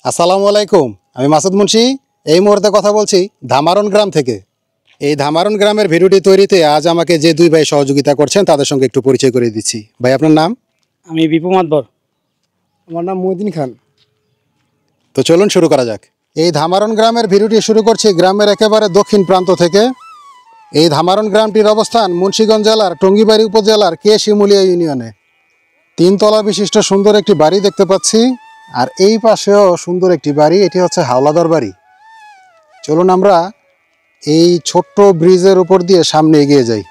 আসসালামু আলাইকুম। আমি মাসুদ মুন্সি। এই মুহূর্তে কথা বলছি ধামারণ গ্রাম থেকে। এই ধামারণ গ্রামের ভিডিওটি তৈরিতে আজ আমাকে যে দুই ভাই সহযোগিতা করছেন তাদের সঙ্গে একটু পরিচয় করে দিচ্ছি। ভাই, আপনার নাম? আমি বিপু মাতবর। আমার নাম মহিউদ্দিন খান। তো চলুন শুরু করা যাক। এই ধামারণ গ্রামের ভিডিওটি শুরু করছি গ্রামের একেবারে দক্ষিণ প্রান্ত থেকে। এই ধামারণ গ্রামটির অবস্থান মুন্সিগঞ্জ জেলার টঙ্গিবাড়ি উপজেলার কে শিমুলিয়া ইউনিয়নে। 3 তলা বিশিষ্ট সুন্দর একটি বাড়ি দেখতে পাচ্ছি, আর এই পাশেও সুন্দর একটি বাড়ি। এটি হচ্ছে হাওলাদার বাড়ি। চলুন আমরা এই ছোট্ট ব্রিজের উপর দিয়ে সামনে এগিয়ে যাই।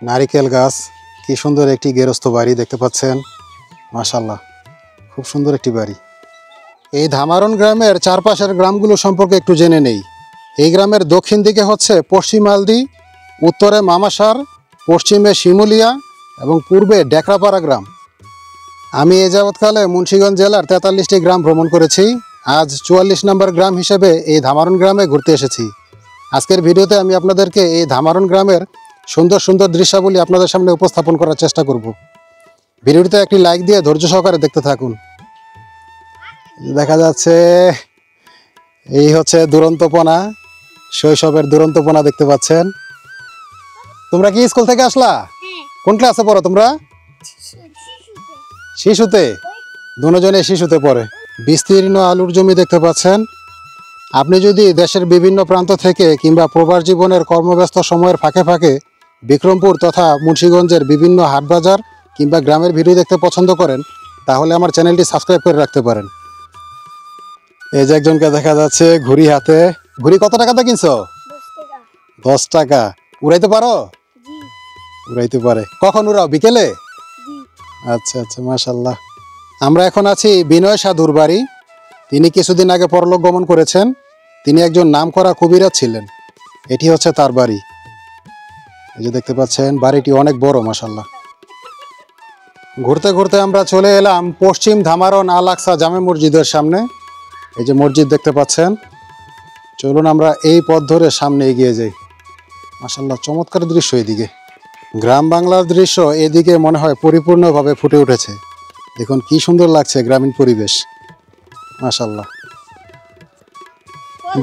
নারিকেল গাছ, কি সুন্দর একটি গেরস্থ বাড়ি দেখতে পাচ্ছেন। মাশাআল্লাহ, খুব সুন্দর একটি বাড়ি। এই ধামারণ গ্রামের চারপাশের গ্রামগুলো সম্পর্কে একটু জেনে নেই। এই গ্রামের দক্ষিণ দিকে হচ্ছে পশ্চিম আলদি, উত্তরে মামাসার, পশ্চিমে শিমুলিয়া এবং পূর্বে ডেকরাপাড়া গ্রাম। আমি এ যাবৎকালে মুন্সিগঞ্জ জেলার 43টি গ্রাম ভ্রমণ করেছি। আজ 44 নম্বর গ্রাম হিসেবে এই ধামারণ গ্রামে ঘুরতে এসেছি। আজকের ভিডিওতে আমি আপনাদেরকে এই ধামারণ গ্রামের সুন্দর সুন্দর দৃশ্যাবলী আপনাদের সামনে উপস্থাপন করার চেষ্টা করব। ভিডিওটিতে একটি লাইক দিয়ে ধৈর্য সহকারে দেখতে থাকুন। দেখা যাচ্ছে এই হচ্ছে দুরন্তপনা, শৈশবের দুরন্তপনা দেখতে পাচ্ছেন। তোমরা কি স্কুল থেকে আসলা? কোন ক্লাসে পড়ো তোমরা? শিশুতে। দুজনে শিশুতে পড়ে। বিস্তীর্ণ আলুর জমি দেখতে পাচ্ছেন। আপনি যদি দেশের বিভিন্ন প্রান্ত থেকে কিংবা প্রবাস জীবনের কর্মব্যস্ত সময়ের ফাঁকে ফাঁকে বিক্রমপুর তথা মুন্সিগঞ্জের বিভিন্ন হাটবাজার কিংবা গ্রামের ভিডিও দেখতে পছন্দ করেন, তাহলে আমার চ্যানেলটি সাবস্ক্রাইব করে রাখতে পারেন। এই যে একজনকে দেখা যাচ্ছে ঘুড়ি হাতে। ঘুড়ি কত টাকাতে কিনছো? 10 টাকা। উড়াইতে পারো? উড়াইতে পারে। কখন উড়াও? বিকেলে? আচ্ছা আচ্ছা, মাশাআল্লাহ। আমরা এখন আছি বিনয় সাধুর বাড়ি। তিনি কিছুদিন আগে পরলোক গমন করেছেন। তিনি একজন নামকরা কবিরাজ ছিলেন। এটি হচ্ছে তার বাড়ি। এই যে দেখতে পাচ্ছেন, বাড়িটি অনেক বড়, মাশাআল্লাহ। ঘুরতে ঘুরতে আমরা চলে এলাম পশ্চিম ধামারণ আল আকসা জামে মসজিদের সামনে। এই যে মসজিদ দেখতে পাচ্ছেন। চলুন আমরা এই পথ ধরে সামনে এগিয়ে যাই। মাশাআল্লাহ, চমৎকার দৃশ্য এদিকে। গ্রাম বাংলার দৃশ্য এদিকে মনে হয় পরিপূর্ণভাবে ফুটে উঠেছে। দেখুন কি সুন্দর লাগছে গ্রামীণ পরিবেশ। মাশাআল্লাহ,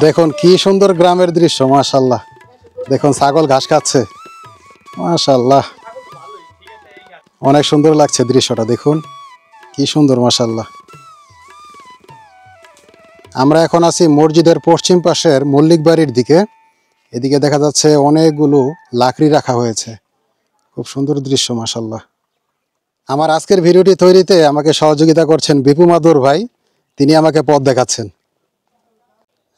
দেখুন কি সুন্দর গ্রামের দৃশ্য। মাশাআল্লাহ, দেখুন ছাগল ঘাস খাচ্ছে। মাশাআল্লাহ, অনেক সুন্দর লাগছে দৃশ্যটা। দেখুন কি সুন্দর, মাশাআল্লাহ। আমরা এখন আছি মসজিদের পশ্চিম পাশের মল্লিক বাড়ির দিকে। এদিকে দেখা যাচ্ছে অনেকগুলো লাকড়ি রাখা হয়েছে। খুব সুন্দর দৃশ্য, মাশাআল্লাহ। আমার আজকের ভিডিওটি তৈরিতে আমাকে সহযোগিতা করছেন বিপু মাদুর ভাই। তিনি আমাকে পথ দেখাচ্ছেন।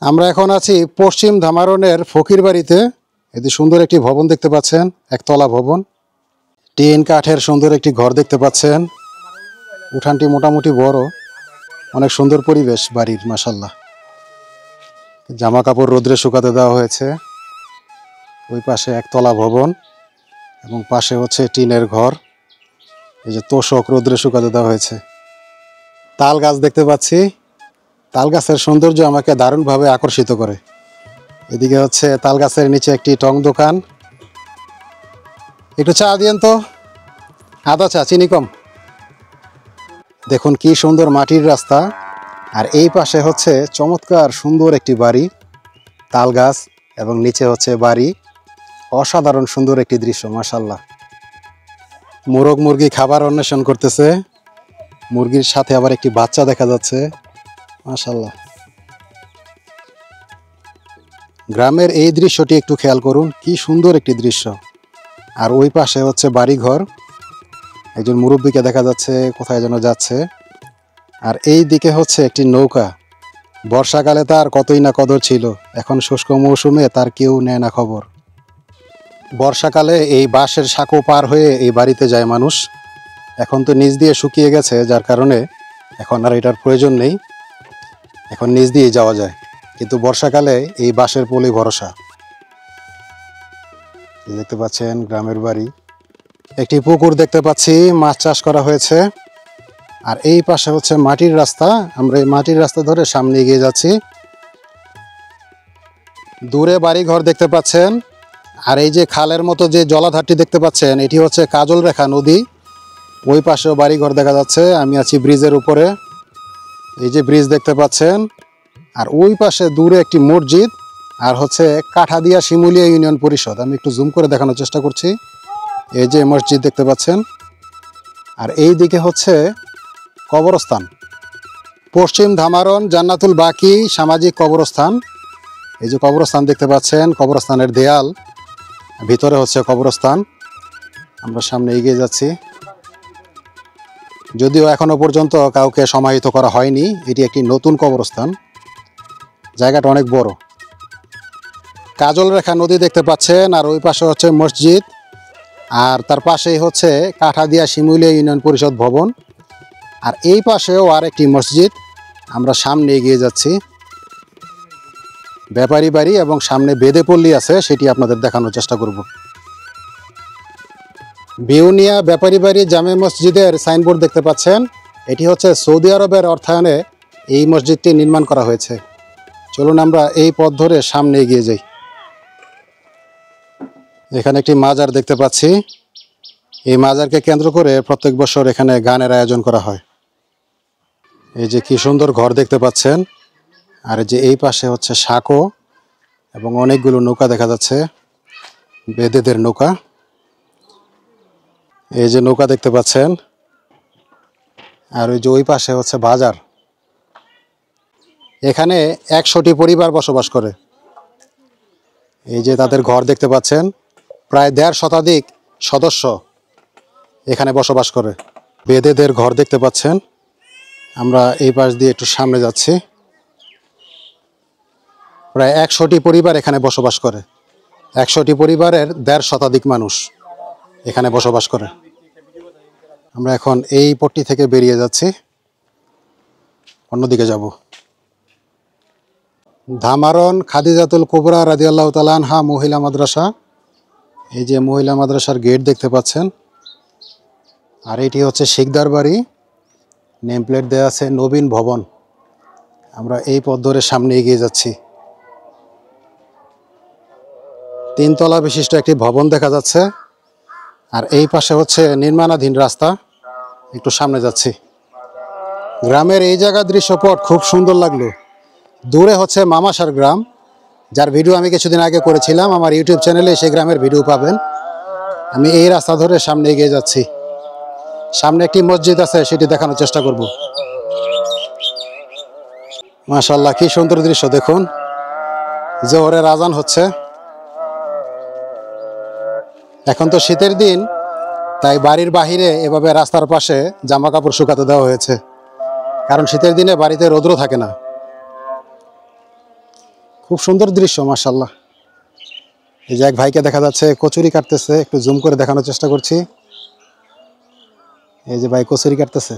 আমরা এখন আছি পশ্চিম ধামারণের ফকির বাড়িতে। এটি সুন্দর একটি ভবন দেখতে পাচ্ছেন, একতলা ভবন। টিন কাঠের সুন্দর একটি ঘর দেখতে পাচ্ছেন। উঠানটি মোটামুটি বড়। অনেক সুন্দর পরিবেশ বাড়ির, মাশাআল্লাহ। জামা কাপড় রোদ্রে শুকাতে দেওয়া হয়েছে। ওই পাশে একতলা ভবন এবং পাশে হচ্ছে টিনের ঘর। এই যে তোষক রোদ্রে শুকাতে দেওয়া হয়েছে। তাল গাছ দেখতে পাচ্ছি। তাল গাছের সৌন্দর্য আমাকে দারুণভাবে আকর্ষিত করে। এদিকে হচ্ছে তাল গাছের নিচে একটি টং দোকান। একটু চা দিয়েন তো, আদা চা, চিনি কম। দেখুন কি সুন্দর মাটির রাস্তা, আর এই পাশে হচ্ছে চমৎকার সুন্দর একটি বাড়ি। তাল গাছ এবং নিচে হচ্ছে বাড়ি। অসাধারণ সুন্দর একটি দৃশ্য, মাশাআল্লাহ। মোরগ মুরগি খাবার অন্বেষণ করতেছে। মুরগির সাথে আবার একটি বাচ্চা দেখা যাচ্ছে, মাশাআল্লাহ। গ্রামের এই দৃশ্যটি একটু খেয়াল করুন, কি সুন্দর একটি দৃশ্য। আর ওই পাশে হচ্ছে বাড়ি ঘর। একজন মুরব্বীকে দেখা যাচ্ছে, কোথায় যেন যাচ্ছে। আর এই দিকে হচ্ছে একটি নৌকা। বর্ষাকালে তার কতই না কদর ছিল, এখন শুষ্ক মৌসুমে তার কেউ নেয় না খবর। বর্ষাকালে এই বাঁশের সাঁকো পার হয়ে এই বাড়িতে যায় মানুষ। এখন তো নিচ দিয়ে শুকিয়ে গেছে, যার কারণে এখন আর এটার প্রয়োজন নেই। এখন নিচ দিয়ে যাওয়া যায়, কিন্তু বর্ষাকালে এই বাঁশের পলি ভরসা। দেখতে পাচ্ছেন গ্রামের বাড়ি। একটি পুকুর দেখতে পাচ্ছি, মাছ চাষ করা হয়েছে। আর এই পাশে হচ্ছে মাটির রাস্তা। আমরা এই মাটির রাস্তা ধরে সামনে এগিয়ে যাচ্ছি। দূরে বাড়ি ঘর দেখতে পাচ্ছেন। আর এই যে খালের মতো যে জলাধারটি দেখতে পাচ্ছেন, এটি হচ্ছে কাজল রেখা নদী। ওই পাশেও বাড়ি ঘর দেখা যাচ্ছে। আমি আছি ব্রিজের উপরে। এই যে ব্রিজ দেখতে পাচ্ছেন, আর ওই পাশে দূরে একটি মসজিদ, আর হচ্ছে কাঠাদিয়া শিমুলিয়া ইউনিয়ন পরিষদ। আমি একটু জুম করে দেখানোর চেষ্টা করছি। এই যে মসজিদ দেখতে পাচ্ছেন, আর এই দিকে হচ্ছে কবরস্থান, পশ্চিম ধামারণ জান্নাতুল বাকি সামাজিক কবরস্থান। এই যে কবরস্থান দেখতে পাচ্ছেন, কবরস্থানের দেয়াল, ভিতরে হচ্ছে কবরস্থান। আমরা সামনে এগিয়ে যাচ্ছি, যদিও এখনো পর্যন্ত কাউকে সমাহিত করা হয়নি। এটি একটি নতুন কবরস্থান, জায়গাটা অনেক বড়। কাজল রেখা নদী দেখতে পাচ্ছেন, আর ওই পাশে হচ্ছে মসজিদ, আর তার পাশেই হচ্ছে কাঠাদিয়া শিমুলিয়া ইউনিয়ন পরিষদ ভবন, আর এই পাশেও আর একটি মসজিদ। আমরা সামনে এগিয়ে যাচ্ছি, ব্যাপারী বাড়ি এবং সামনে বেদেপল্লী আছে, সেটি আপনাদের দেখানোর চেষ্টা করব। বিউনিয়া ব্যাপারী বাড়ি জামে মসজিদের সাইনবোর্ড দেখতে পাচ্ছেন। এটি হচ্ছে সৌদি আরবের অর্থায়নে এই মসজিদটি নির্মাণ করা হয়েছে। চলুন আমরা এই পথ ধরে সামনে এগিয়ে যাই। এখানে একটি মাজার দেখতে পাচ্ছি। এই মাজারকে কেন্দ্র করে প্রত্যেক বছর এখানে গানের আয়োজন করা হয়। এই যে কি সুন্দর ঘর দেখতে পাচ্ছেন, আর যে এই পাশে হচ্ছে সাঁকো এবং অনেকগুলো নৌকা দেখা যাচ্ছে, বেদেদের নৌকা। এই যে নৌকা দেখতে পাচ্ছেন, আর ওই যে ওই পাশে হচ্ছে বাজার। এখানে 100টি পরিবার বসবাস করে। এই যে তাদের ঘর দেখতে পাচ্ছেন, প্রায় 1.5 শতাধিক সদস্য এখানে বসবাস করে। বেদেদের ঘর দেখতে পাচ্ছেন। আমরা এই পাশ দিয়ে একটু সামনে যাচ্ছি। প্রায় 100টি পরিবার এখানে বসবাস করে। 100টি পরিবারের 1.5 শতাধিক মানুষ এখানে বসবাস করে। আমরা এখন এই পট্টি থেকে বেরিয়ে যাচ্ছি, অন্যদিকে যাব। ধামারণ খাদিজাতুল কুবরা রাদিয়াল্লাহু তাআলা আনহা মহিলা মাদ্রাসা। এই যে মহিলা মাদ্রাসার গেট দেখতে পাচ্ছেন, আর এটি হচ্ছে শিকদার বাড়ি। নেম প্লেট দেওয়া আছে নবীন ভবন। আমরা এই পথ ধরে সামনে এগিয়ে যাচ্ছি। 3 তলা বিশিষ্ট একটি ভবন দেখা যাচ্ছে, আর এই পাশে হচ্ছে নির্মাণাধীন রাস্তা। একটু সামনে যাচ্ছি। গ্রামের এই জায়গার দৃশ্যপট খুব সুন্দর লাগলো। দূরে হচ্ছে মামাসার গ্রাম, যার ভিডিও আমি কিছুদিন আগে করেছিলাম। আমার ইউটিউব চ্যানেলে সেই গ্রামের ভিডিও পাবেন। আমি এই রাস্তা ধরে সামনে এগিয়ে যাচ্ছি। সামনে একটি মসজিদ আছে, সেটি দেখানোর চেষ্টা করব। মাশাআল্লাহ, কি সুন্দর দৃশ্য দেখুন। জোহরের আজান হচ্ছে। এখন তো শীতের দিন, তাই বাড়ির বাহিরে এভাবে রাস্তার পাশে জামা কাপড় শুকাতে দেওয়া হয়েছে, কারণ শীতের দিনে বাড়িতে রৌদ্র থাকে না। খুব সুন্দর দৃশ্য মাশাআল্লাহ। এই যে এক ভাইকে দেখা যাচ্ছে কচুরি কাটতেছে, একটু জুম করে দেখানোর চেষ্টা করছি। এই যে ভাই কচুরি কাটতেছে।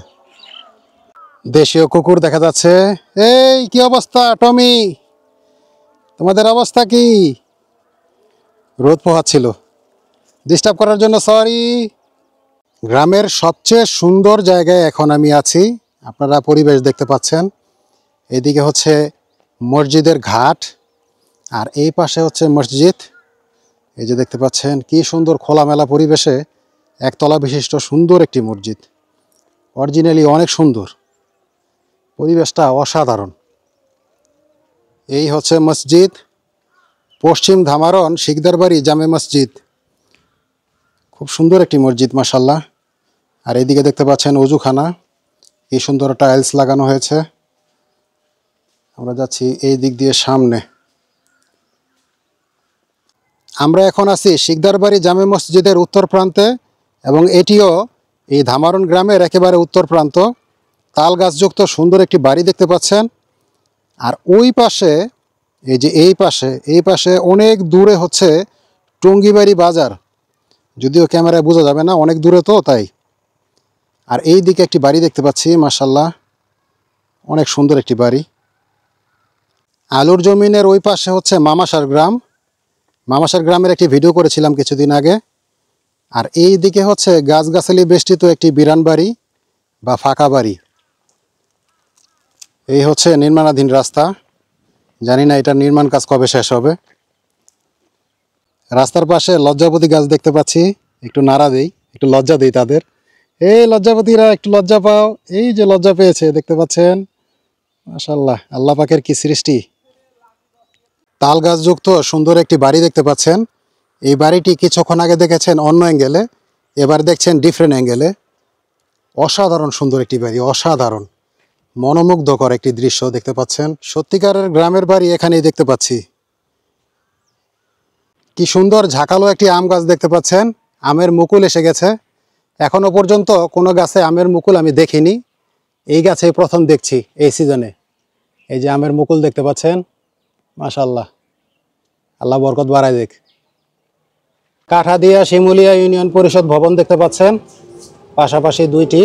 দেশীয় কুকুর দেখা যাচ্ছে। এই কি অবস্থা টমি, তোমাদের অবস্থা কি? রোদ পোহাচ্ছিল, ডিস্টার্ব করার জন্য সরি। গ্রামের সবচেয়ে সুন্দর জায়গায় এখন আমি আছি। আপনারা পরিবেশ দেখতে পাচ্ছেন। এদিকে হচ্ছে মসজিদের ঘাট, আর এই পাশে হচ্ছে মসজিদ। এই যে দেখতে পাচ্ছেন কি সুন্দর খোলামেলা পরিবেশে একতলা বিশিষ্ট সুন্দর একটি মসজিদ। অরিজিনালি অনেক সুন্দর, পরিবেশটা অসাধারণ। এই হচ্ছে মসজিদ, পশ্চিম ধামারণ শিকদার বাড়ি জামে মসজিদ। খুব সুন্দর একটি মসজিদ মাশাআল্লাহ। আর এইদিকে দেখতে পাচ্ছেন অজুখানা, কি সুন্দর টাইলস লাগানো হয়েছে। আমরা যাচ্ছি এই দিক দিয়ে সামনে। আমরা এখন আছি শিকদার বাড়ি জামে মসজিদের উত্তর প্রান্তে, এবং এটিও এই ধামারণ গ্রামের একেবারে উত্তর প্রান্ত। তাল গাছযুক্ত সুন্দর একটি বাড়ি দেখতে পাচ্ছেন। আর ওই পাশে, এই যে এই পাশে অনেক দূরে হচ্ছে টঙ্গিবাড়ি বাজার। যদিও ক্যামেরায় বোঝা যাবে না, অনেক দূরে তো তাই। আর এই দিকে একটি বাড়ি দেখতে পাচ্ছি মাশাআল্লাহ, অনেক সুন্দর একটি বাড়ি। আলুর জমিনের ওই পাশে হচ্ছে মামাসার গ্রাম। মামাসার গ্রামের একটি ভিডিও করেছিলাম কিছুদিন আগে। আর এই দিকে হচ্ছে গাছগাছালি বেষ্টিত একটি বিরান বাড়ি বা ফাঁকা বাড়ি। এই হচ্ছে নির্মাণাধীন রাস্তা। জানি না এটা নির্মাণ কাজ কবে শেষ হবে। রাস্তার পাশে লজ্জাপতি গাছ দেখতে পাচ্ছি। একটু নাড়া দেই, একটু লজ্জা দেই তাদের। এই লজ্জাপতিরা একটু লজ্জা পাও। এই যে লজ্জা পেয়েছে দেখতে পাচ্ছেন। মাশাআল্লাহ, আল্লাহ পাকের কি সৃষ্টি। তাল গাছযুক্ত সুন্দর একটি বাড়ি দেখতে পাচ্ছেন। এই বাড়িটি কিছুক্ষণ আগে দেখেছেন অন্য অ্যাঙ্গেলে, এবার দেখছেন ডিফারেন্ট অ্যাঙ্গেলে। অসাধারণ সুন্দর একটি বাড়ি, অসাধারণ মনোমুগ্ধকর একটি দৃশ্য দেখতে পাচ্ছেন। সত্যিকারের গ্রামের বাড়ি এখানেই দেখতে পাচ্ছি। কি সুন্দর ঝাঁকালো একটি আম গাছ দেখতে পাচ্ছেন। আমের মুকুল এসে গেছে। এখনো পর্যন্ত কোনো গাছে আমের মুকুল আমি দেখিনি, এই গাছে প্রথম দেখছি এই সিজনে। এই যে আমের মুকুল দেখতে পাচ্ছেন, মাশাআল্লাহ, আল্লাহ বরকত বাড়ায় দেখ। কাঠাদিয়া শিমুলিয়া ইউনিয়ন পরিষদ ভবন দেখতে পাচ্ছেন, পাশাপাশি দুইটি।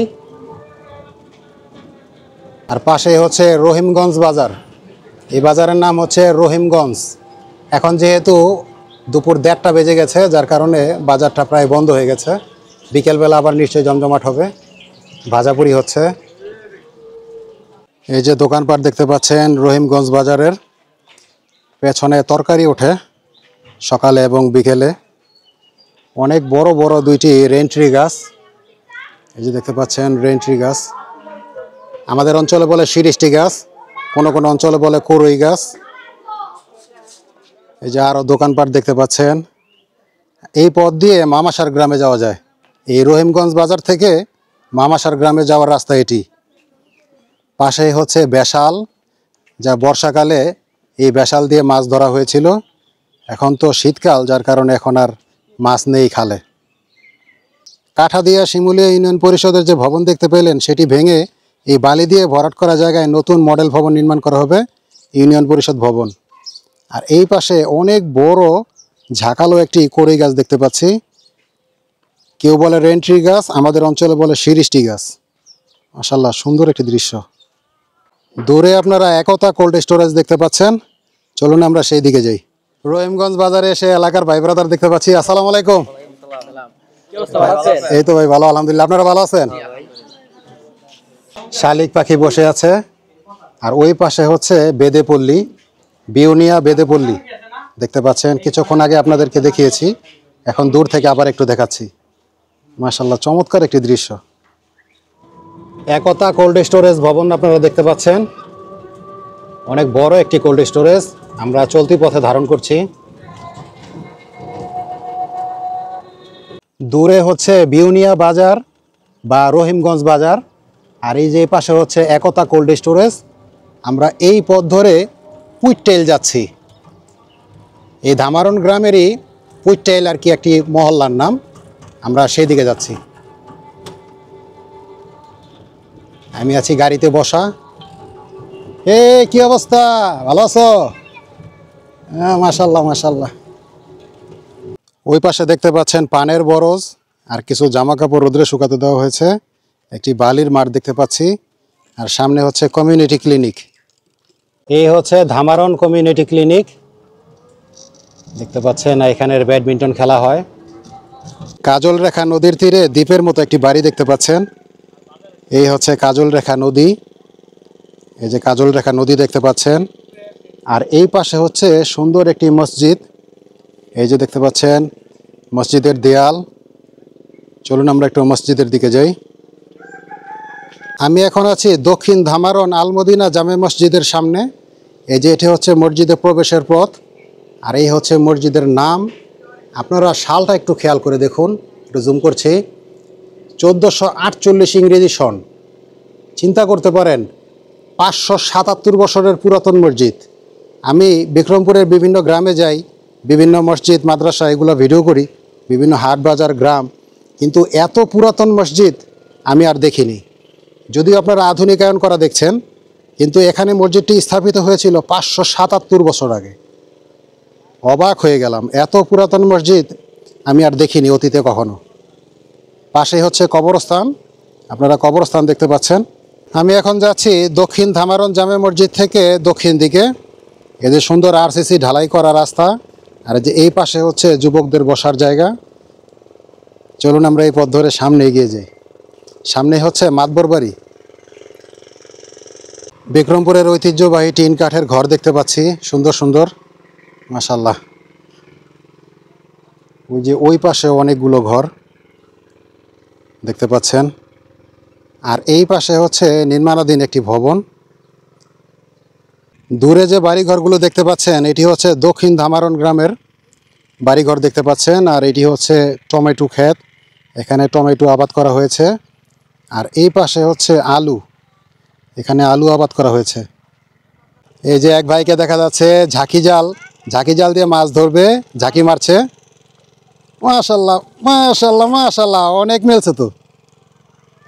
আর পাশে হচ্ছে রহিমগঞ্জ বাজার। এই বাজারের নাম হচ্ছে রহিমগঞ্জ। এখন যেহেতু দুপুর 1:30 বেজে গেছে, যার কারণে বাজারটা প্রায় বন্ধ হয়ে গেছে। বিকেলবেলা আবার নিশ্চয়ই জমজমাট হবে, ভাজাপুরি হচ্ছে। এই যে দোকানপাট দেখতে পাচ্ছেন রহিমগঞ্জ বাজারের। পেছনে তরকারি ওঠে সকালে এবং বিকেলে। অনেক বড় বড় দুইটি রেন্ট্রি গাছ, এই যে দেখতে পাচ্ছেন রেন্ট্রি গাছ। আমাদের অঞ্চলে বলে শিরিষ্টি গাছ, কোনো কোনো অঞ্চলে বলে কুরুই গাছ। এই যে আরও দোকানপাট দেখতে পাচ্ছেন। এই পথ দিয়ে মামাসার গ্রামে যাওয়া যায়। এই রহিমগঞ্জ বাজার থেকে মামাসার গ্রামে যাওয়ার রাস্তা এটি। পাশেই হচ্ছে বেশাল, যা বর্ষাকালে এই বেশাল দিয়ে মাছ ধরা হয়েছিল। এখন তো শীতকাল, যার কারণে এখন আর মাছ নেই খালে। কাঠাদিয়া শিমুলিয়া ইউনিয়ন পরিষদের যে ভবন দেখতে পেলেন, সেটি ভেঙে এই বালি দিয়ে ভরাট করা জায়গায় নতুন মডেল ভবন নির্মাণ করা হবে, ইউনিয়ন পরিষদ ভবন। আর এই পাশে অনেক বড় ঝাঁকালো একটি কড়ই গাছ দেখতে পাচ্ছি। কেউ বলে রেন্ট্রি গাছ, আমাদের অঞ্চলে বলে শিরিষ্টি গাছ। মাশাআল্লাহ, সুন্দর একটি দৃশ্য। দূরে আপনারা একতা কোল্ড স্টোরেজ দেখতে পাচ্ছেন। চলুন আমরা সেই দিকে যাই। রহিমগঞ্জ বাজারে এসে এলাকার ভাই ব্রাদার দেখতে পাচ্ছি। আসসালামু আলাইকুম। এই তো ভাই ভালো, আলহামদুলিল্লাহ। আপনারা ভালো আছেন? শালিক পাখি বসে আছে। আর ওই পাশে হচ্ছে বেদেপল্লী, বিউনিয়া বেদেপল্লী দেখতে পাচ্ছেন। কিছুক্ষণ আগে আপনাদেরকে দেখিয়েছি, এখন দূর থেকে আবার একটু দেখাচ্ছি। মাশাআল্লাহ, চমৎকার একটি দৃশ্য। একতা কোল্ড স্টোরেজ ভবন আপনারা দেখতে পাচ্ছেন, অনেক বড় একটি কোল্ড স্টোরেজ। আমরা চলতি পথে ধারণ করছি। দূরে হচ্ছে বিউনিয়া বাজার বা রহিমগঞ্জ বাজার, আর এই যে পাশে হচ্ছে একতা কোল্ড স্টোরেজ। আমরা এই পথ ধরে পুইটটেইল যাচ্ছি। এই ধামারণ গ্রামেরই পুইটটেইল আর কি একটি মহল্লার নাম, আমরা সেই দিকে যাচ্ছি। আমি আছি গাড়িতে বসা। কি অবস্থা, ভালো আছো? হ্যাঁ, মাশাআল্লাহ মাশাআল্লাহ। ওই পাশে দেখতে পাচ্ছেন পানের বরজ আর কিছু জামা কাপড় রোদ্রে শুকাতে দেওয়া হয়েছে। একটি বালির মাঠ দেখতে পাচ্ছি। আর সামনে হচ্ছে কমিউনিটি ক্লিনিক। এই হচ্ছে ধামারণ কমিউনিটি ক্লিনিক দেখতে পাচ্ছেন। এখানের ব্যাডমিন্টন খেলা হয়। কাজল রেখা নদীর তীরে দ্বীপের মতো একটি বাড়ি দেখতে পাচ্ছেন। এই হচ্ছে কাজল রেখা নদী। এই যে কাজল রেখা নদী দেখতে পাচ্ছেন। আর এই পাশে হচ্ছে সুন্দর একটি মসজিদ, এই যে দেখতে পাচ্ছেন মসজিদের দেয়াল। চলুন আমরা একটু মসজিদের দিকে যাই। আমি এখন আছি দক্ষিণ ধামারণ আলমদিনা জামে মসজিদের সামনে। এই যে এটি হচ্ছে মসজিদে প্রবেশের পথ, আর এই হচ্ছে মসজিদের নাম। আপনারা সালটা একটু খেয়াল করে দেখুন, একটু জুম করছি। 1448 ইংরেজি সন। চিন্তা করতে পারেন, 577 বছরের পুরাতন মসজিদ। আমি বিক্রমপুরের বিভিন্ন গ্রামে যাই, বিভিন্ন মসজিদ মাদ্রাসা এগুলো ভিডিও করি, বিভিন্ন হাট বাজার গ্রাম, কিন্তু এত পুরাতন মসজিদ আমি আর দেখিনি। যদিও আপনারা আধুনিকায়ন করা দেখছেন, কিন্তু এখানে মসজিদটি স্থাপিত হয়েছিল 577 বছর আগে। অবাক হয়ে গেলাম, এত পুরাতন মসজিদ আমি আর দেখিনি অতীতে কখনো। পাশে হচ্ছে কবরস্থান, আপনারা কবরস্থান দেখতে পাচ্ছেন। আমি এখন যাচ্ছি দক্ষিণ ধামারণ জামে মসজিদ থেকে দক্ষিণ দিকে। এই যে সুন্দর আরসিসি ঢালাই করা রাস্তা, আর যে এই পাশে হচ্ছে যুবকদের বসার জায়গা। চলুন আমরা এই পথ ধরে সামনে এগিয়ে যাই। সামনে হচ্ছে মাতবর বাড়ি। বিক্রমপুরের ঐতিহ্যবাহী টিন কাঠের ঘর দেখতে পাচ্ছি, সুন্দর সুন্দর, মাশাআল্লাহ। ওই যে ওই পাশে অনেকগুলো ঘর দেখতে পাচ্ছেন। আর এই পাশে হচ্ছে নির্মাণাধীন একটি ভবন। দূরে যে বাড়িঘরগুলো দেখতে পাচ্ছেন এটি হচ্ছে দক্ষিণ ধামারণ গ্রামের বাড়িঘর দেখতে পাচ্ছেন, আর এটি হচ্ছে টমেটো ক্ষেত। এখানে টমেটো আবাদ করা হয়েছে। আর এই পাশে হচ্ছে আলু, এখানে আলু আবাদ করা হয়েছে। এই যে এক ভাইকে দেখা যাচ্ছে ঝাঁকি জাল দিয়ে মাছ ধরবে, ঝাঁকি মারছে। মাশাল্লাহ মাশাল্লাহ মাশাল্লাহ, অনেক মিলছে তো,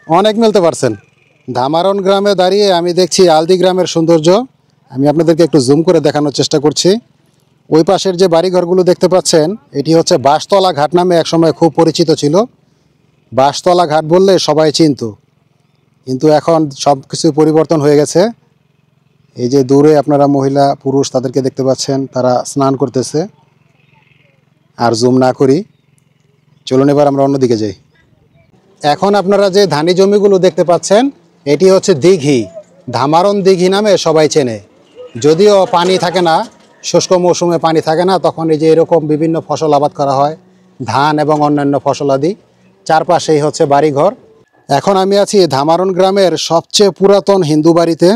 অনেক মিলতে পারছেন। ধামারণ গ্রামে দাঁড়িয়ে আমি দেখছি আলদি গ্রামের সৌন্দর্য। আমি আপনাদেরকে একটু জুম করে দেখানোর চেষ্টা করছি। ওই পাশের যে বাড়িঘরগুলো দেখতে পাচ্ছেন এটি হচ্ছে বাঁশতলা ঘাট নামে একসময় খুব পরিচিত ছিল। বাঁশতলা ঘাট বললে সবাই চিনতো, কিন্তু এখন সব কিছু পরিবর্তন হয়ে গেছে। এই যে দূরে আপনারা মহিলা পুরুষ তাদেরকে দেখতে পাচ্ছেন, তারা স্নান করতেছে। আর জুম না করি, চলুন এবার আমরা অন্যদিকে যাই। এখন আপনারা যে ধানি জমিগুলো দেখতে পাচ্ছেন এটি হচ্ছে দিঘি, ধামারণ দিঘি নামে সবাই চেনে। যদিও পানি থাকে না, শুষ্ক মৌসুমে পানি থাকে না, তখন এই যে এরকম বিভিন্ন ফসল আবাদ করা হয়, ধান এবং অন্যান্য ফসলাদি। চারপাশেই হচ্ছে বাড়িঘর। এখন আমি আছি ধামারণ গ্রামের সবচেয়ে পুরাতন হিন্দু বাড়িতে।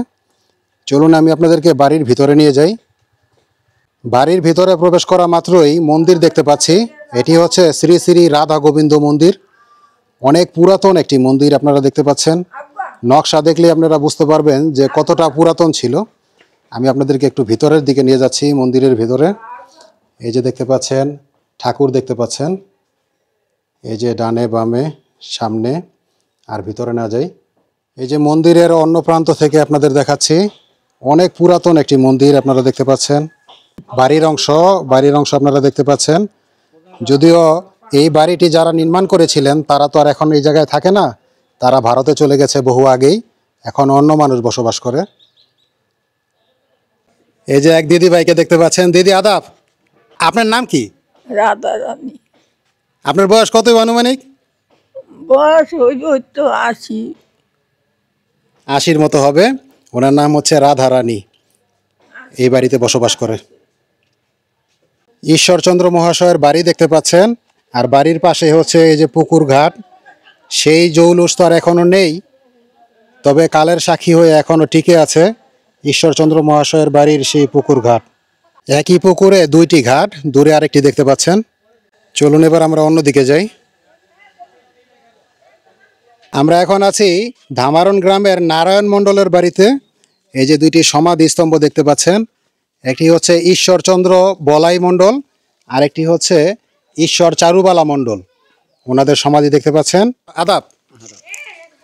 চলুন আমি আপনাদেরকে বাড়ির ভিতরে নিয়ে যাই। বাড়ির ভিতরে প্রবেশ করা মাত্রই মন্দির দেখতে পাচ্ছি। এটি হচ্ছে শ্রী শ্রী রাধা গোবিন্দ মন্দির। অনেক পুরাতন একটি মন্দির আপনারা দেখতে পাচ্ছেন। নকশা দেখলে আপনারা বুঝতে পারবেন যে কতটা পুরাতন ছিল। আমি আপনাদেরকে একটু ভিতরের দিকে নিয়ে যাচ্ছি, মন্দিরের ভিতরে। এই যে দেখতে পাচ্ছেন ঠাকুর দেখতে পাচ্ছেন, এই যে ডানে বামে সামনে। আর ভিতরে না যাই, এই যে মন্দিরের অন্য প্রান্ত থেকে আপনাদের দেখাচ্ছি। অনেক পুরাতন একটি মন্দির আপনারা দেখতে পাচ্ছেন। বাড়ির অংশ আপনারা দেখতে পাচ্ছেন। যদিও এই বাড়িটি যারা নির্মাণ করেছিলেন তারা তো আর এখন এই জায়গায় থাকে না, তারা ভারতে চলে গেছে বহু আগেই। এখন অন্য মানুষ বসবাস করে। এই যে এক দিদি ভাইকে দেখতে পাচ্ছেন। দিদি আদাব, আপনার নাম কি? রাধা রানী। আপনার বয়স কত আনুমানিক? বয়স ওই তো 80। 80-র মতো হবে। ওনার নাম হচ্ছে রাধা রানী, এই বাড়িতে বসবাস করে। ঈশ্বরচন্দ্র মহাশয়ের বাড়ি দেখতে পাচ্ছেন। আর বাড়ির পাশে হচ্ছে এই যে পুকুর ঘাট। সেই জৌলুস তো আর এখনো নেই, তবে কালের সাক্ষী হয়ে এখনো টিকে আছে ঈশ্বরচন্দ্র মহাশয়ের বাড়ির সেই পুকুর ঘাট। একই পুকুরে দুইটি ঘাট, দূরে আরেকটি দেখতে পাচ্ছেন। চলুন এবার আমরা অন্যদিকে যাই। আমরা এখন আছি ধামারণ গ্রামের নারায়ণ মণ্ডলের বাড়িতে। এই যে দুইটি সমাধি স্তম্ভ দেখতে পাচ্ছেন, একটি হচ্ছে ঈশ্বরচন্দ্র বলাই মণ্ডল, আরেকটি হচ্ছে ঈশ্বর চারুবালা মণ্ডল। ওনাদের সমাধি দেখতে পাচ্ছেন। আদাব,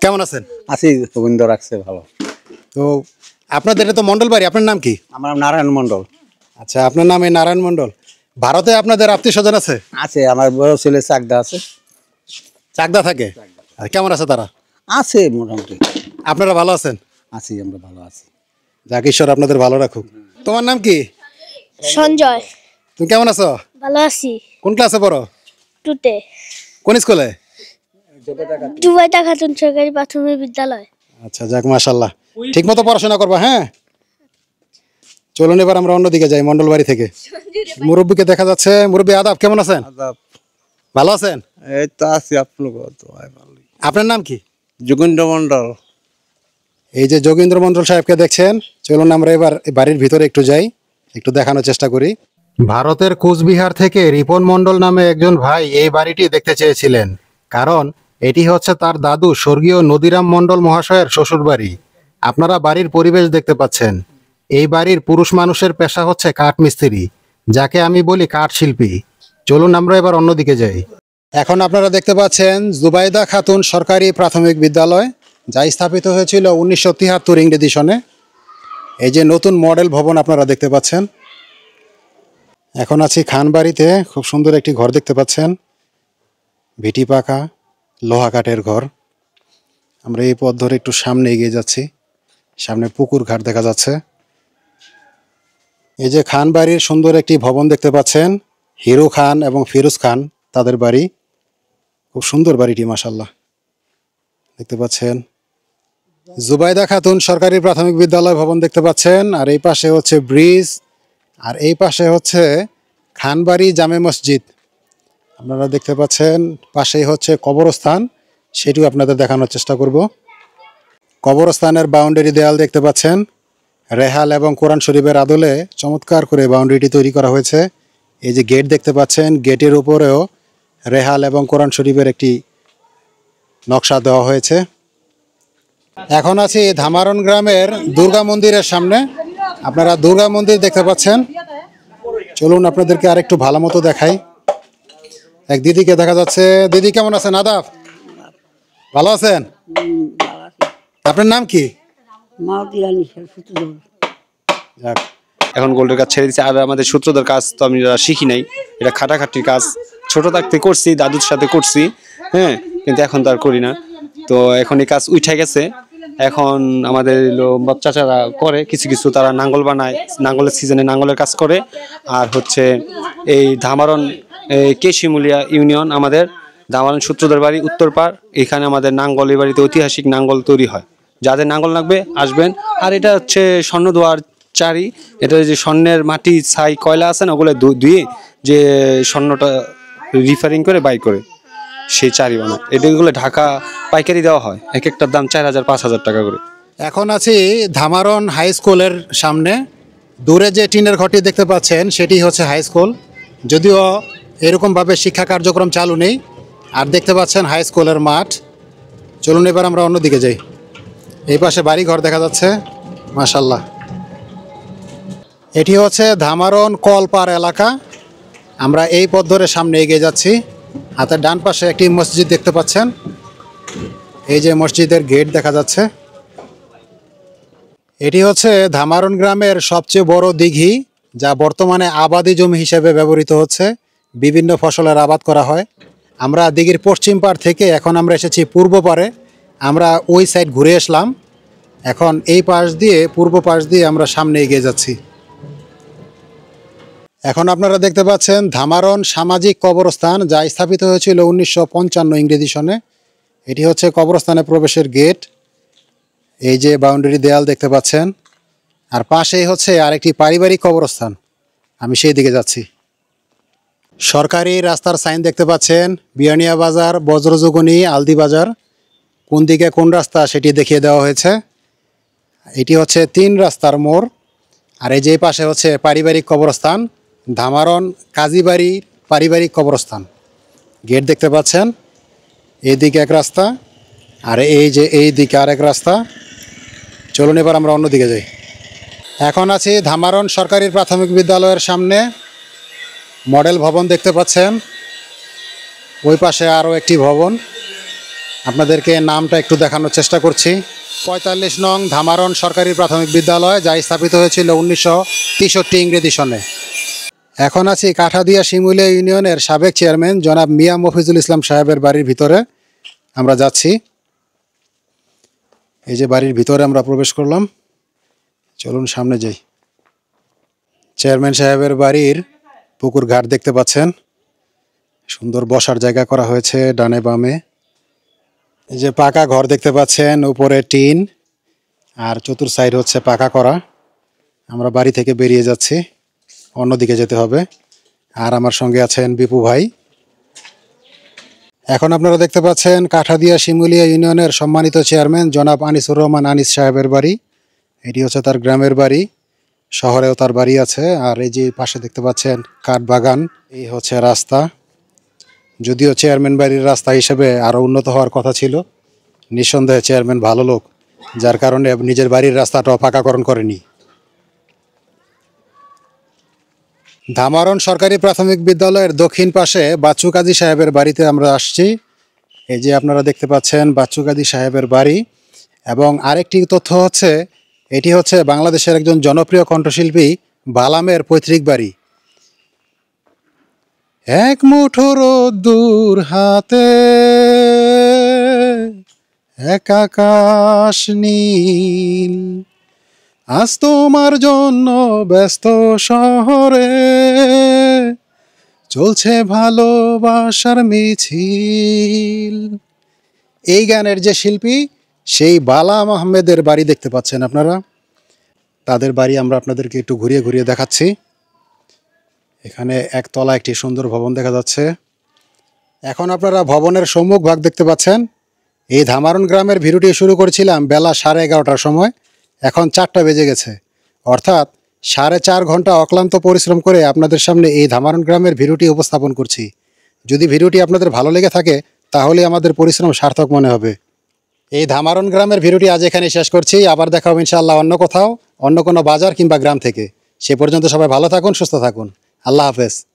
কেমন আছেন? আছি, গোবিন্দ রাখছে ভালো। তো আপনাদের এটা তো মণ্ডল বাড়ি, আপনার নাম কি? আমার নাম নারায়ণ মণ্ডল। আচ্ছা, আপনার নাম এই নারায়ণ মণ্ডল। ভারতে আপনাদের আত্মীয় স্বজন আছে? আছে, আমার বড় ছেলে চাকদা আছে। চাকদা থাকে? আর কেমন আছে তারা? আছে মোটামুটি। আপনারা ভালো আছেন? আছি, আমরা ভালো আছি। যাক, ঈশ্বর আপনাদের ভালো রাখুক। তোমার নাম কি? সঞ্জয়। তুমি কেমন আছো? ভালো আছি। কোন ক্লাসে পড়ো? টুতে কোন স্কুলে? জুবাইদা খাতুন সরকারি প্রাথমিক বিদ্যালয়। আচ্ছা, যাক মাশাল্লাহ, ঠিক মতো পড়াশোনা করবা। হ্যাঁ, চলুন এবার আমরা অন্যদিকে যাই। মণ্ডল বাড়ি থেকে মুরব্বীকে দেখা যাচ্ছে। মুরব্বী আদাব, কেমন আছেন? ভালো আছেন? এই তো আছি, আপনার ভালো। আপনার নাম কি? যোগেন্দ্র মণ্ডল। এই যে যোগেন্দ্র মণ্ডল সাহেবকে দেখছেন। চলুন আমরা এবার বাড়ির ভিতরে একটু যাই, একটু দেখানোর চেষ্টা করি। ভারতের কোচবিহার থেকে রিপন মণ্ডল নামে একজন ভাই এই বাড়িটি দেখতে চেয়েছিলেন, কারণ এটি হচ্ছে তার দাদু স্বর্গীয় নদীরাম মণ্ডল মহাশয়ের শ্বশুর বাড়ি। আপনারা বাড়ির পরিবেশ দেখতে পাচ্ছেন। এই বাড়ির পুরুষ মানুষের পেশা হচ্ছে কাঠ মিস্ত্রি, যাকে আমি বলি কাঠ শিল্পী। চলুন আমরা এবার অন্যদিকে যাই। এখন আপনারা দেখতে পাচ্ছেন জুবাইদা খাতুন সরকারি প্রাথমিক বিদ্যালয়, যা স্থাপিত হয়েছিল 1973 ইংরেজি সনে। এই যে নতুন মডেল ভবন আপনারা দেখতে পাচ্ছেন। এখন আছি খান বাড়িতে। খুব সুন্দর একটি ঘর দেখতে পাচ্ছেন, ভিটি পাকা লোহা কাঠের ঘর। আমরা এই পথ ধরে একটু সামনে এগিয়ে যাচ্ছি। সামনে পুকুর ঘাট দেখা যাচ্ছে। এই যে খান বাড়ির সুন্দর একটি ভবন দেখতে পাচ্ছেন, হিরো খান এবং ফিরোজ খান তাদের বাড়ি। খুব সুন্দর বাড়িটি মাশাল্লাহ, দেখতে পাচ্ছেন। জুবাইদা খাতুন সরকারি প্রাথমিক বিদ্যালয় ভবন দেখতে পাচ্ছেন। আর এই পাশে হচ্ছে ব্রিজ, আর এই পাশে হচ্ছে খানবাড়ি জামে মসজিদ আপনারা দেখতে পাচ্ছেন। পাশেই হচ্ছে কবরস্থান, সেটিও আপনাদের দেখানোর চেষ্টা করব। কবরস্থানের বাউন্ডারি দেয়াল দেখতে পাচ্ছেন। রেহাল এবং কোরআন শরীফের আদলে চমৎকার করে বাউন্ডারিটি তৈরি করা হয়েছে। এই যে গেট দেখতে পাচ্ছেন, গেটের উপরেও রেহাল এবং কোরআন শরীফের একটি নকশা দেওয়া হয়েছে। এখন আছি ধামারণ গ্রামের দুর্গা মন্দিরের সামনে। আপনারা দুর্গা মন্দির দেখতে পাচ্ছেন। চলুন আপনাদেরকে আরেকটু ভালো মতো দেখাই। এক দিদিকে দেখা যাচ্ছে। দিদি কেমন আছেন? আদাব, ভালো আছেন? আপনার নাম কি? যাক, এখন গোল্ডের কাজ ছেড়ে দিচ্ছে। আর আমাদের সূত্রধর কাজ তো আমি শিখি নাই, এটা খাটাখাটির কাজ। ছোট থাকতে করছি, দাদুর সাথে করছি, হ্যাঁ, কিন্তু এখন তো আর করি না। তো এখন এই কাজ উঠে গেছে। এখন আমাদের বাপ চাচারা করে কিছু কিছু, তারা নাঙ্গল বানায়, নাঙ্গলের সিজনে নাঙ্গলের কাজ করে। আর হচ্ছে এই ধামারণ কেশিমুলিয়া ইউনিয়ন, আমাদের ধামারণ সূত্রধর বাড়ি উত্তরপাড়, এখানে আমাদের নাঙ্গলের বাড়িতে ঐতিহাসিক নাঙ্গল তৈরি হয়। যাদের নাঙ্গল লাগবে আসবেন। আর এটা হচ্ছে স্বর্ণদুয়ার চারি, এটা যে স্বর্ণের মাটি ছাই কয়লা আছে না, ওগুলো ধুয়ে যে স্বর্ণটা রিফারিং করে বাই করে সেই চারি বানায়। এগুলো ঢাকা পাইকারি দেওয়া হয়, এক একটার দাম 4,000 5,000 টাকা করে। এখন আছি ধামারণ হাই স্কুলের সামনে। দূরে যে টিনের ঘরটি দেখতে পাচ্ছেন সেটি হচ্ছে হাই স্কুল, যদিও এরকমভাবে শিক্ষা কার্যক্রম চালু নেই। আর দেখতে পাচ্ছেন হাই স্কুলের মাঠ। চলুন এবার আমরা অন্যদিকে যাই। এই পাশে বাড়ি ঘর দেখা যাচ্ছে, মাশাল্লাহ। এটি হচ্ছে ধামারণ কলপাড় এলাকা। আমরা এই পথ ধরে সামনে এগিয়ে যাচ্ছি। হাতের ডান পাশে একটি মসজিদ দেখতে পাচ্ছেন। এই যে মসজিদের গেট দেখা যাচ্ছে। এটি হচ্ছে ধামারণ গ্রামের সবচেয়ে বড় দিঘি, যা বর্তমানে আবাদি জমি হিসেবে ব্যবহৃত হচ্ছে। বিভিন্ন ফসলের আবাদ করা হয়। আমরা দিঘির পশ্চিম পাড় থেকে এখন আমরা এসেছি পূর্ব পাড়ে। আমরা ওই সাইড ঘুরে আসলাম। এখন এই পাশ দিয়ে, পূর্ব পাশ দিয়ে আমরা সামনে এগিয়ে যাচ্ছি। এখন আপনারা দেখতে পাচ্ছেন ধামারণ সামাজিক কবরস্থান, যা স্থাপিত হয়েছিল 1955 ইংরেজি সনে। এটি হচ্ছে কবরস্থানে প্রবেশের গেট। এই যে বাউন্ডারি দেয়াল দেখতে পাচ্ছেন। আর পাশেই হচ্ছে আরেকটি পারিবারিক কবরস্থান, আমি সেই দিকে যাচ্ছি। সরকারি রাস্তার সাইন দেখতে পাচ্ছেন, বিয়ানিয়া বাজার, বজ্রযোগনী, আলদি বাজার। কোন দিকে কোন রাস্তা সেটি দেখিয়ে দেওয়া হয়েছে। এটি হচ্ছে 3 রাস্তার মোড়। আর এই যে পাশে হচ্ছে পারিবারিক কবরস্থান, ধামারণ কাজীবাড়ি পারিবারিক কবরস্থান। গেট দেখতে পাচ্ছেন। এইদিকে এক রাস্তা, আর এই যে এই দিকে আরেক রাস্তা। চলুন এবার আমরা অন্যদিকে যাই। এখন আছি ধামারণ সরকারি প্রাথমিক বিদ্যালয়ের সামনে। মডেল ভবন দেখতে পাচ্ছেন। ওই পাশে আরও একটি ভবন, আপনাদেরকে নামটা একটু দেখানোর চেষ্টা করছি। 45 নং ধামারণ সরকারি প্রাথমিক বিদ্যালয়, যা স্থাপিত হয়েছিল 1963 ইংরেজি সনে। এখন আছি কাঠাদিয়া শিমুলিয়া ইউনিয়নের সাবেক চেয়ারম্যান জনাব মিয়া মফিজুল ইসলাম সাহেবের বাড়ির ভিতরে আমরা যাচ্ছি। এই যে বাড়ির ভিতরে আমরা প্রবেশ করলাম। চলুন সামনে যাই। চেয়ারম্যান সাহেবের বাড়ির পুকুর ঘাট দেখতে পাচ্ছেন। সুন্দর বসার জায়গা করা হয়েছে ডানে বামে। এই যে পাকা ঘর দেখতে পাচ্ছেন, উপরে টিন আর চতুর সাইড হচ্ছে পাকা করা। আমরা বাড়ি থেকে বেরিয়ে যাচ্ছি, অন্যদিকে যেতে হবে। আর আমার সঙ্গে আছেন বিপু ভাই। এখন আপনারা দেখতে পাচ্ছেন কাঠাদিয়া শিমুলিয়া ইউনিয়নের সম্মানিত চেয়ারম্যান জনাব আনিসুর রহমান আনিস সাহেবের বাড়ি। এটি হচ্ছে তার গ্রামের বাড়ি, শহরেও তার বাড়ি আছে। আর এই যে পাশে দেখতে পাচ্ছেন কাঠ বাগান। এই হচ্ছে রাস্তা। যদিও চেয়ারম্যান বাড়ির রাস্তা হিসেবে আরও উন্নত হওয়ার কথা ছিল, নিঃসন্দেহে চেয়ারম্যান ভালো লোক, যার কারণে নিজের বাড়ির রাস্তাটাও পাকাকরণ করেনি। ধামারণ সরকারি প্রাথমিক বিদ্যালয়ের দক্ষিণ পাশে বাচ্চু কাজী সাহেবের বাড়িতে আমরা আসছি। এই যে আপনারা দেখতে পাচ্ছেন বাচ্চু কাজী সাহেবের বাড়ি। এবং আরেকটি তথ্য হচ্ছে, এটি হচ্ছে বাংলাদেশের একজন জনপ্রিয় কণ্ঠশিল্পী বালামের পৈতৃক বাড়ি। এক মুঠো রোদ্দুর হাতে, এক আকাশ নীল, আজ তোমার জন্য ব্যস্ত শহরে চলছে ভালোবাসার মিছিল। এই গানের যে শিল্পী, সেই বালাম আহমেদের বাড়ি দেখতে পাচ্ছেন আপনারা। তাদের বাড়ি আমরা আপনাদেরকে একটু ঘুরিয়ে ঘুরিয়ে দেখাচ্ছি। এখানে একতলা একটি সুন্দর ভবন দেখা যাচ্ছে। এখন আপনারা ভবনের সম্মুখ ভাগ দেখতে পাচ্ছেন। এই ধামারণ গ্রামের ভিডিওটি শুরু করেছিলাম বেলা 11:30টার সময়, এখন 4টা বেজে গেছে। অর্থাৎ 4.5 ঘন্টা অক্লান্ত পরিশ্রম করে আপনাদের সামনে এই ধামারণ গ্রামের ভিডিওটি উপস্থাপন করছি। যদি ভিডিওটি আপনাদের ভালো লেগে থাকে তাহলে আমাদের পরিশ্রম সার্থক মনে হবে। এই ধামারণ গ্রামের ভিডিওটি আজ এখানে শেষ করছি। আবার দেখা হবে ইনশাআল্লাহ অন্য কোথাও, অন্য কোনো বাজার কিংবা গ্রাম থেকে। সে পর্যন্ত সবাই ভালো থাকুন, সুস্থ থাকুন। আল্লাহ হাফেজ।